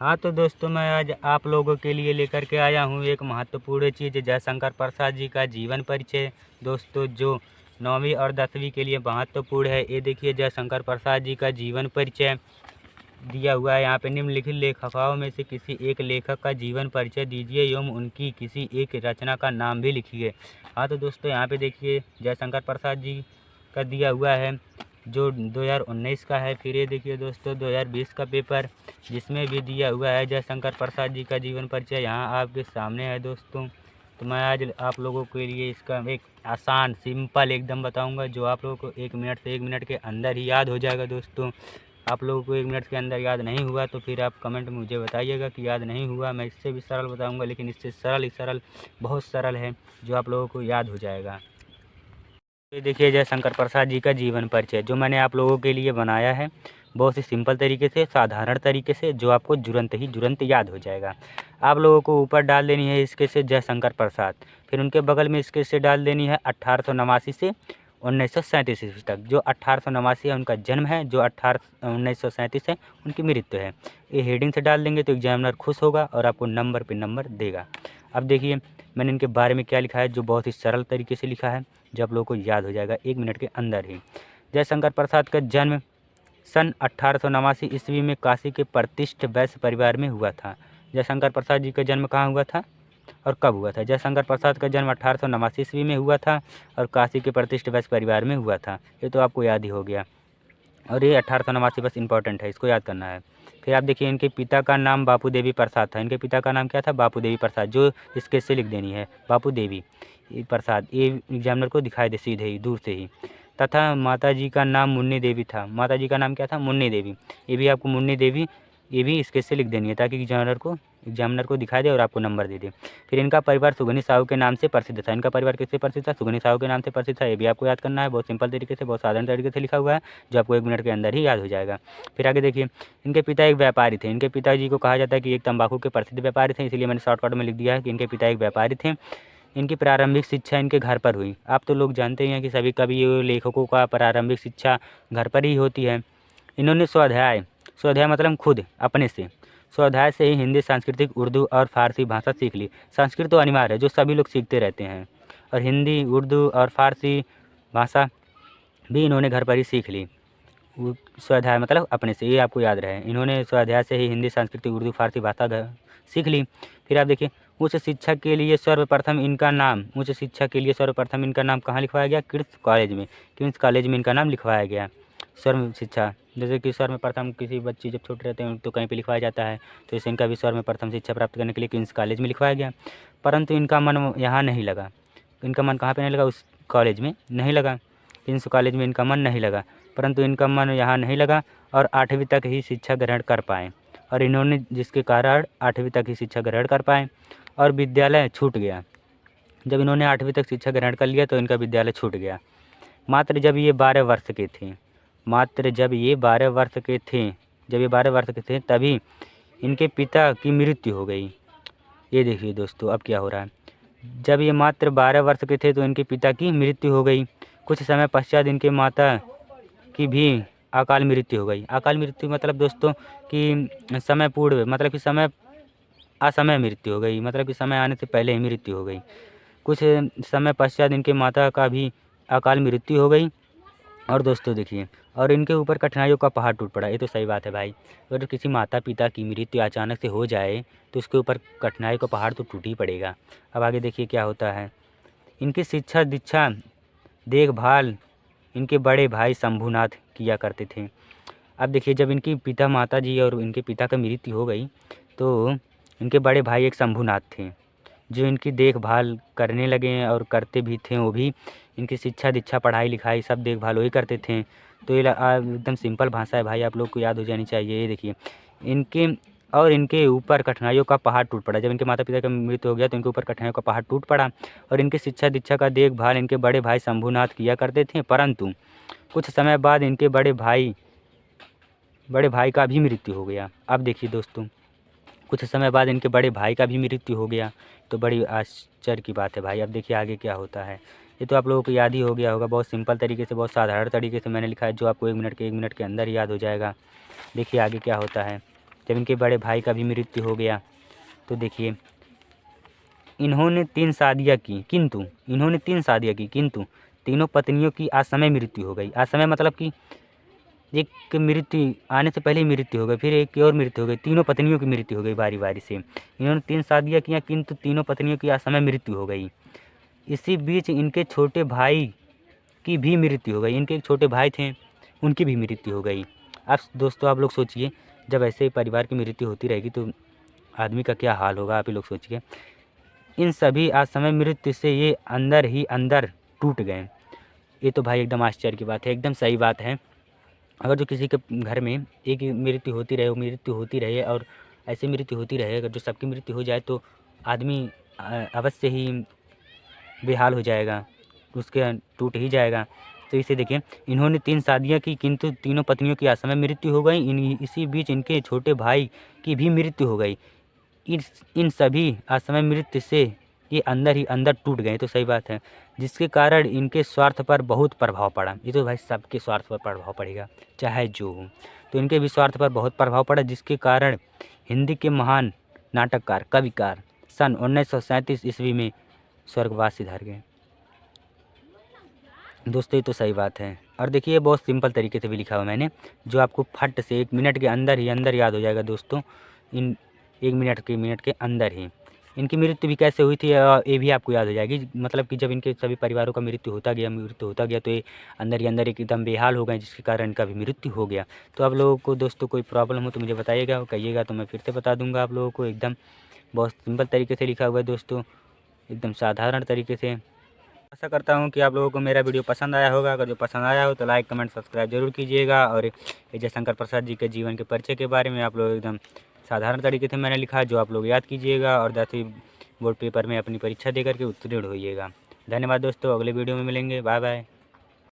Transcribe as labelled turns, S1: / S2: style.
S1: हाँ तो दोस्तों, मैं आज आप लोगों के लिए लेकर के आया हूँ एक महत्वपूर्ण चीज़, जयशंकर प्रसाद जी का जीवन परिचय। दोस्तों, जो 9वीं और 10वीं के लिए महत्वपूर्ण है। ये देखिए, जयशंकर प्रसाद जी का जीवन परिचय दिया हुआ है। यहाँ पे निम्नलिखित लेखकों में से किसी एक लेखक का जीवन परिचय दीजिए एवं उनकी किसी एक रचना का नाम भी लिखिए। हाँ तो दोस्तों, यहाँ पे देखिए जयशंकर प्रसाद जी का दिया हुआ है जो 2019 का है। फिर ये देखिए दोस्तों 2020 का पेपर, जिसमें भी दिया हुआ है जयशंकर प्रसाद जी का जीवन परिचय, यहाँ आपके सामने है दोस्तों। तो मैं आज आप लोगों के लिए इसका एक आसान सिंपल एकदम बताऊंगा, जो आप लोगों को 1 मिनट से 1 मिनट के अंदर ही याद हो जाएगा। दोस्तों, आप लोगों को 1 मिनट के अंदर याद नहीं हुआ तो फिर आप कमेंट में मुझे बताइएगा कि याद नहीं हुआ। मैं इससे भी सरल बताऊंगा, लेकिन इससे सरल ही सरल, बहुत सरल है, जो आप लोगों को याद हो जाएगा। ये देखिए जयशंकर प्रसाद जी का जीवन परिचय, जो मैंने आप लोगों के लिए बनाया है बहुत ही सिंपल तरीके से, साधारण तरीके से, जो आपको तुरंत याद हो जाएगा। आप लोगों को ऊपर डाल देनी है इसके से जयशंकर प्रसाद, फिर उनके बगल में इसके से डाल देनी है 1889 से 1937 ईस्वी तक। जो 1889 है उनका जन्म है, जो 1937 है उनकी मृत्यु है। ये हेडिंग से डाल देंगे तो एग्जामिनर खुश होगा और आपको नंबर पे नंबर देगा। अब देखिए मैंने इनके बारे में क्या लिखा है, जो बहुत ही सरल तरीके से लिखा है, जो आप लोगों को याद हो जाएगा 1 मिनट के अंदर ही। जयशंकर प्रसाद का जन्म सन 1889 ईस्वी में काशी के प्रतिष्ठित वैश्य परिवार में हुआ था। जयशंकर प्रसाद जी का जन्म कहाँ हुआ था और कब हुआ था? जयशंकर प्रसाद का जन्म 1889 ईस्वी में हुआ था और काशी के प्रतिष्ठित वैश्य परिवार में हुआ था। ये तो आपको याद ही हो गया, और ये 1889 बस इंपॉर्टेंट है, इसको याद करना है। फिर आप देखिए इनके पिता का नाम बापू देवी प्रसाद था। इनके पिता का नाम क्या था? बापू देवी प्रसाद, जो इसके से लिख देनी है बापू देवी प्रसाद, ये एग्जामिनर को दिखाई दे सीधे ही दूर से ही। तथा माता जी का नाम मुन्नी देवी था। माता जी का नाम क्या था? मुन्नी देवी। ये भी आपको मुन्नी देवी, ये भी इसके से लिख देनी है, ताकि एग्जामिनर को दिखाई दे और आपको नंबर दे दे। फिर इनका परिवार सुगनी साहू के नाम से प्रसिद्ध था। इनका परिवार किससे प्रसिद्ध था? सुगनी साहू के नाम से प्रसिद्ध था। ये भी आपको याद करना है, बहुत सिंपल तरीके से, बहुत साधारण तरीके से लिखा हुआ है, जो आपको 1 मिनट के अंदर ही याद हो जाएगा। फिर आगे देखिए, इनके पिता एक व्यापारी थे। इनके पिताजी को कहा जाता है कि एक तंबाकू के प्रसिद्ध व्यापारी थे, इसलिए मैंने शॉर्टकट में लिख दिया है कि इनके पिता एक व्यापारी थे। इनकी प्रारंभिक शिक्षा इनके घर पर हुई। आप तो लोग जानते ही हैं कि सभी कवि लेखकों का प्रारंभिक शिक्षा घर पर ही होती है। इन्होंने स्वाध्याय मतलब खुद अपने से, स्वाध्याय से ही हिंदी, सांस्कृतिक, उर्दू और फारसी भाषा सीख ली। संस्कृत तो अनिवार्य है, जो सभी लोग सीखते रहते हैं, और हिंदी, उर्दू और फारसी भाषा भी इन्होंने घर पर ही सीख ली। स्वाध्याय मतलब अपने से, ये आपको याद रहे। इन्होंने स्वाध्याय से ही हिंदी, संस्कृत, उर्दू, फारसी भाषा सीख ली। फिर आप देखिए उच्च शिक्षा के लिए सर्वप्रथम इनका नाम कहाँ लिखवाया गया? क्वींस कॉलेज में इनका नाम लिखवाया गया। सर्व शिक्षा, जैसे कि सर्वप्रथम किसी बच्चे जब छोटे रहते हैं तो कहीं पे लिखवाया जाता है, तो इसे इनका भी सर्वप्रथम शिक्षा प्राप्त करने के लिए क्वींस कॉलेज में लिखवाया गया। परंतु इनका मन यहाँ नहीं लगा। इनका मन कहाँ पे नहीं लगा? उस कॉलेज में नहीं लगा, क्वींस कॉलेज में इनका मन नहीं लगा। परंतु इनका मन यहाँ नहीं लगा और 8वीं तक ही शिक्षा ग्रहण कर पाए, और इन्होंने जिसके कारण 8वीं तक ही शिक्षा ग्रहण कर पाए और विद्यालय छूट गया। जब इन्होंने 8वीं तक शिक्षा ग्रहण कर लिया तो इनका विद्यालय छूट गया। मात्र जब ये 12 वर्ष के थे, तभी इनके पिता की मृत्यु हो गई। ये देखिए दोस्तों अब क्या हो रहा है। जब ये मात्र 12 वर्ष के थे तो इनके पिता की मृत्यु हो गई। कुछ समय पश्चात इनके माता की भी अकाल मृत्यु हो गई। अकाल मृत्यु मतलब दोस्तों कि समय पूर्व, मतलब कि असमय मृत्यु हो गई, मतलब कि समय आने से पहले ही मृत्यु हो गई। कुछ समय पश्चात इनके माता का भी अकाल मृत्यु हो गई। और दोस्तों देखिए, और इनके ऊपर कठिनाइयों का पहाड़ टूट पड़ा। ये तो सही बात है भाई, अगर किसी माता पिता की मृत्यु अचानक से हो जाए तो उसके ऊपर कठिनाई का पहाड़ तो टूट ही पड़ेगा। अब आगे देखिए क्या होता है। इनकी शिक्षा दीक्षा देखभाल इनके बड़े भाई शंभूनाथ किया करते थे। अब देखिए जब इनकी पिता माता जी और इनके पिता का मृत्यु हो गई तो इनके बड़े भाई एक शंभूनाथ थे, जो इनकी देखभाल करने लगे और करते भी थे। वो भी इनकी शिक्षा दीक्षा पढ़ाई लिखाई सब देखभाल वही करते थे। तो ये एकदम सिंपल भाषा है भाई, आप लोग को याद हो जानी चाहिए। ये देखिए इनके ऊपर कठिनाइयों का पहाड़ टूट पड़ा। जब इनके माता पिता का मृत्यु हो गया तो इनके ऊपर कठिनाइयों का पहाड़ टूट पड़ा और इनकी शिक्षा दीक्षा का देखभाल इनके बड़े भाई शंभूनाथ किया करते थे। परंतु कुछ समय बाद इनके बड़े भाई का भी मृत्यु हो गया। अब देखिए दोस्तों, कुछ समय बाद इनके बड़े भाई का भी मृत्यु हो गया, तो बड़ी आश्चर्य की बात है भाई। अब देखिए आगे क्या होता है। ये तो आप लोगों को याद ही हो गया होगा, बहुत सिंपल तरीके से, बहुत साधारण तरीके से मैंने लिखा है, जो आपको 1 मिनट के अंदर याद हो जाएगा। देखिए आगे क्या होता है। जब इनके बड़े भाई का भी मृत्यु हो गया। तो देखिए इन्होंने 3 शादियाँ की, किंतु तीनों पत्नियों की असमय मृत्यु हो गई। असमय मतलब कि एक मृत्यु आने से पहले ही मृत्यु हो गई, फिर एक की और मृत्यु हो गई, तीनों पत्नियों की मृत्यु हो गई बारी-बारी से। इन्होंने 3 शादियाँ किया, किंतु तीनों पत्नियों की असमय मृत्यु हो गई। इसी बीच इनके छोटे भाई की भी मृत्यु हो गई। इनके एक छोटे भाई थे, उनकी भी मृत्यु हो गई। अब दोस्तों आप लोग सोचिए, जब ऐसे परिवार की मृत्यु होती रहेगी तो आदमी का क्या हाल होगा, आप ही लोग सोचिए। इन सभी असमय मृत्यु से ये अंदर ही अंदर टूट गए। ये तो भाई एकदम आश्चर्य की बात है, एकदम सही बात है। अगर जो किसी के घर में एक ही मृत्यु होती रहे, वो मृत्यु होती रहे और ऐसी मृत्यु होती रहे, अगर जो सबकी मृत्यु हो जाए तो आदमी अवश्य ही बेहाल हो जाएगा, उसके टूट ही जाएगा। तो इसे देखिए, इन्होंने 3 शादियाँ की, किंतु तीनों पत्नियों की असमय मृत्यु हो गई। इसी बीच इनके छोटे भाई की भी मृत्यु हो गई। इन सभी असमय मृत्यु से ये अंदर ही अंदर टूट गए। तो सही बात है, जिसके कारण इनके स्वार्थ पर बहुत प्रभाव पड़ा। ये तो भाई सबके स्वार्थ पर प्रभाव पड़ेगा, चाहे जो हो। तो इनके भी स्वार्थ पर बहुत प्रभाव पड़ा, जिसके कारण हिंदी के महान नाटककार, कविकार सन 1937 ईस्वी में स्वर्गवास सिधार गए। दोस्तों ये तो सही बात है। और देखिए बहुत सिंपल तरीके से भी लिखा हुआ मैंने, जो आपको फट से 1 मिनट के अंदर ही अंदर याद हो जाएगा दोस्तों। इन 1 मिनट के अंदर ही इनकी मृत्यु भी कैसे हुई थी, ये भी आपको याद हो जाएगी। मतलब कि जब इनके सभी परिवारों का मृत्यु होता गया तो ये अंदर ही अंदर एकदम बेहाल हो गए, जिसके कारण इनका भी मृत्यु हो गया। तो आप लोगों को दोस्तों कोई प्रॉब्लम हो तो मुझे बताइएगा, कहिएगा तो मैं फिर से बता दूंगा आप लोगों को। एकदम बहुत सिंपल तरीके से लिखा हुआ है दोस्तों, एकदम साधारण तरीके से। आशा करता हूँ कि आप लोगों को मेरा वीडियो पसंद आया होगा। अगर जो पसंद आया हो तो लाइक, कमेंट, सब्सक्राइब जरूर कीजिएगा। और ये जयशंकर प्रसाद जी के जीवन के परिचय के बारे में आप लोग एकदम साधारण तरीके से मैंने लिखा है, जो आप लोग याद कीजिएगा और 10वीं बोर्ड पेपर में अपनी परीक्षा दे करके उत्तीर्ण होइएगा। धन्यवाद दोस्तों, अगले वीडियो में मिलेंगे। Bye bye.